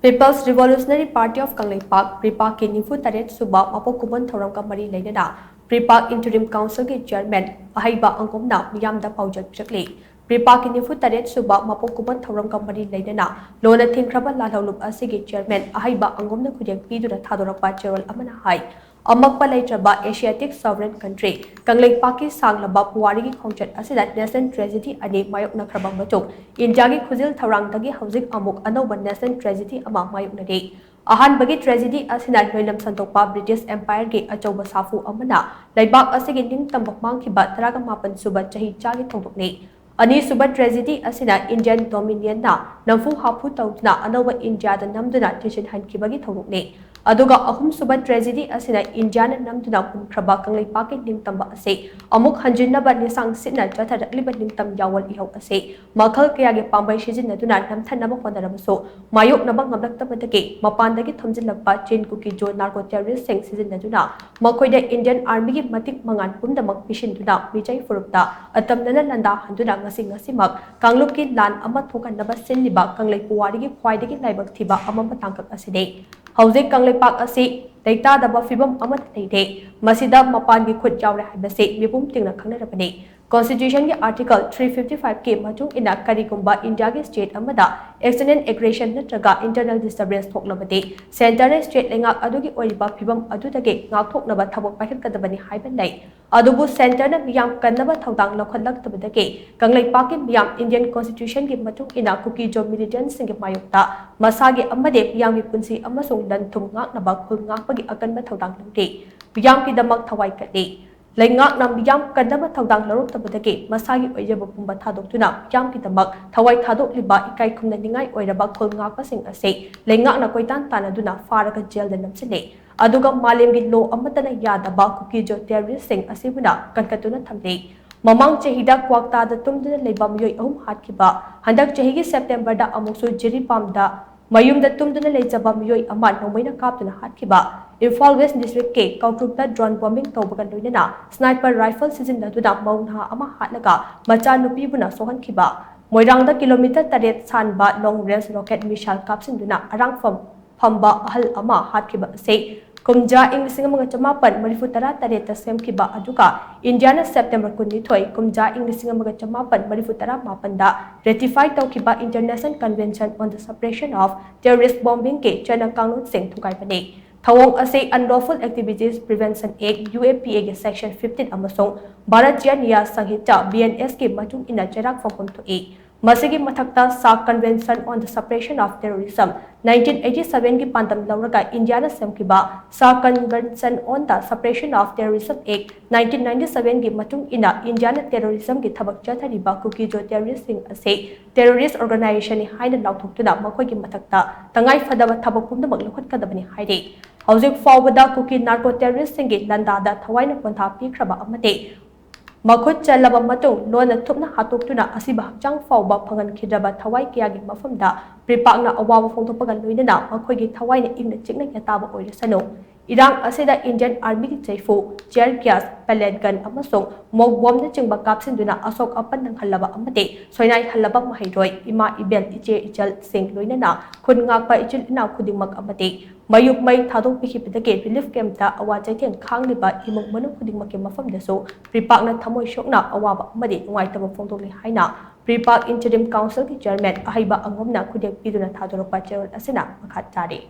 People's Revolutionary Party of Kangleipak, Prepak ki nifu-taret Suba, Mapok Kumon thouram ka mari Leinana, Prepak Interim Council ki Chairman Aheiba Angom na Meeyam Da Paojel Pirakli. Prepak ki nifu-taret Suba, Mapok Kumon thouram ka mari Leinana, lona thingkraba lalhaulup asigi Chairman Aheiba Angom na khudyak piduna thadorakpa cherol amana hai. Amakpa leitraba Asiatic sovereign country, Kangleipak ki sanglaba puwari ki khongchat asida nation tragedy ani mayok na khraba matuk, India ki khuzil tharang tagi hauzik amuk anauba nation tragedy ama mayok na de. Ahan bagi tragedy asina noilam santokpa British Empire ki achauba safu amana, laibak asigi ning tambak mangkiba taraga mapan Suba chahi chagi thongdokni. Ani Suba tragedy asina Indian Dominion na namfu hapu tautna anauba India da namduna tishin hankibagi thongdokni. Aduga ahum Suba tragedy asina India na namduna kumkraba Kangleipak ki ningtamba ase amuk hanjinnaba nisang sitna jatharakliba ningtam yawal ihau ase makhal kayagi pambai sijinnaduna namthanaba honarabaso mayok naba ngamlaktabadagi mapandagi thomjilakpa chain cookie jo narco terrorist sing sijinnaduna makoida Indian Army ki matik mangan pumdamak pishinduna mijai furupta atamnana landa handuna ngasimak Kanglup ki lan ama thokannaba sinliba Kangleipuwari ki khwaidagi laibak thiba amam patangkak aside Hauzik Kangleipak asi data daba fibam amat leide masida mapan ki khut jawre haibase mipum tingna khangnarabani Constitution ki article 355 ke matung ina karigumba India ki state amada external aggression natraga internal disturbance thoklabade center state lengak adugi oiba fibam adudage ngakthoknaba thabok paikhatkadabani haibanai adubu center na miyam kannaba thawdang lokhatlaktabadage Kangleipak ki miyam Indian Constitution ki matung ina cookie jo militants sing ki mayokta masagi amade miyam ki punsi amasung dan thum ngaknaba khul ngakpagi akanba thawdang lawde miyam ki damak thawai kade Lengak nam yam kadaba thawdang larok tabadagi masagi oijaba pumba thadokuna yam kidamak thawai thadok liba ikai khumna ningai oiraba khol ngakpa sing ase lengak na koitan tanaduna faraga jail da namsine aduga malemgi law amatana yadaba cookie jo terrorist sing asibuna kankatuna thamde Mamang chahida kwakta da tumduna leiba miyoi ahum hatkiba handak chahigi September da amuksu jiripam da Mayum da tumduna leijaba miyoi ama nomaina kaptuna hatkiba Imphal West District ke Kautrupta drone bombing tawbagan loinana sniper rifle sijinnaduna maunha ama hatlaga macha nupi buna sohankhiba Moirangda kilometer 8 sanba long range rocket missile kapsinduna arang phamba ahal ama hatkiba ase Kumja ing 1948 semkiba aduga Indiana September 12 Kumja ing 1948 da ratify tawkiba International Convention on the Suppression of Terrorist Bombing ke China Kanglot Singh thukaibane Thawong ase Unlawful Activities Prevention Act UAPA ke Section 15 amasong Bharatiya Nya Sanghita BNS ke matung ina cherak phangpom thoi Masigi mathakta Sa Convention on the Suppression of Terrorism 1987 ki pantam lauraga Indiana semkiba Sa Convention on the Suppression of Terrorism Act 1997 ki matung ina Indiana terrorism ki thabak chathariba cookie jo terrorist sing ase terrorist organization ni haina lauthoktuna makhoi ki mathakta tangai fadaba thabak pumdamak lokhatkadabani haide Hauzik fawbada cookie narco terrorist sing ki landada thawaina pontha pikhraba amate Makut chalaba matung lona thupna hatoktuna asiba hakchang fawba phangan khidaba thawai kiyagi mafamda Prepak na awawa phongthopagan loinana makhoigi thawai na ingna chikna yataba oirasano Irang asida Indian Army ki chaifu tear gas pellet gun amasong mog bomb na chingba kapsinduna asok apan nang halaba amate soinai halaba mahairoi ima ibel iche ichal sing loinana khun ngakpa ichil ina khudingmak amate Mayuk may thadok pikipidake relief camp ta awa chaiteng khangliba imong manu khudingmak ke mafam daso Prepak na thamoi shokna awaba amade nungaitaba phongtokli haina Prepak Interim Council ki Chairman Aheiba Angom na khudyak piduna thadorokpa cherol asina makhat tare